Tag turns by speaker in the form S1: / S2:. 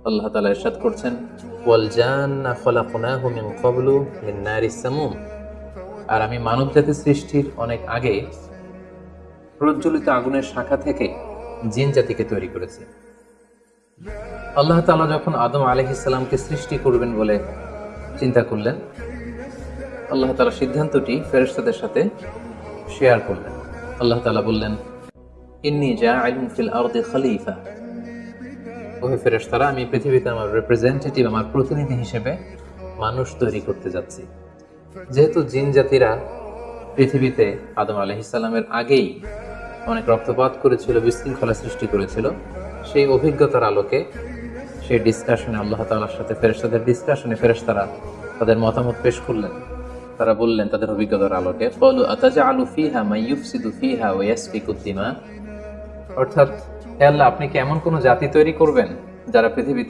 S1: আল্লাহ তাআলা ইরশাদ করছেন, ওয়াল জান্না খলাকনাহু মিন ক্বাবলু মিন নারিস সামুম। আর আমি মানব জাতি সৃষ্টির অনেক আগে প্রজ্বলিত আগুনের শাখা থেকে জিন জাতিকে তৈরি করেছি। আল্লাহ তাআলা যখন আদম আলাইহিস সালামকে সৃষ্টি করবেন বলে চিন্তা করলেন, আল্লাহ তাআলা সিদ্ধান্তটি ফেরেশতাদের সাথে শেয়ার করলেন। আল্লাহ তাআলা বললেন, ইন্নী জাআইলুন ফিল আরদি খলিফা। ওহে ফেরেশতারা, আমি পৃথিবীতে আমার রিপ্রেজেন্টেটিভ, আমার প্রতিনিধি হিসেবে মানুষ তৈরি করতে যাচ্ছি। যেহেতু জিন জাতিরা পৃথিবীতে আদম আলাইহিস সালামের আগেই অনেক রক্তপাত করেছিল, বিশৃঙ্খলা সৃষ্টি করেছিল, সেই অভিজ্ঞতার আলোকে সেই ডিসকাশনে আল্লাহ তাআলার সাথে ফেরেশতাদের ডিসকাশনে ফেরেশতারা তাদের মতামত পেশ করলেন। তারা বললেন তাদের অভিজ্ঞতার আলোকে, ক্বালু আতাজআলু ফিহা মান ইউফসিদু ফিহা ওয়া ইয়াসফিকুদ দিমা। অর্থাৎ, হে আল্লাহ, আপনি কি এমন কোন জাতি তৈরি করবেন যারা পৃথিবীতে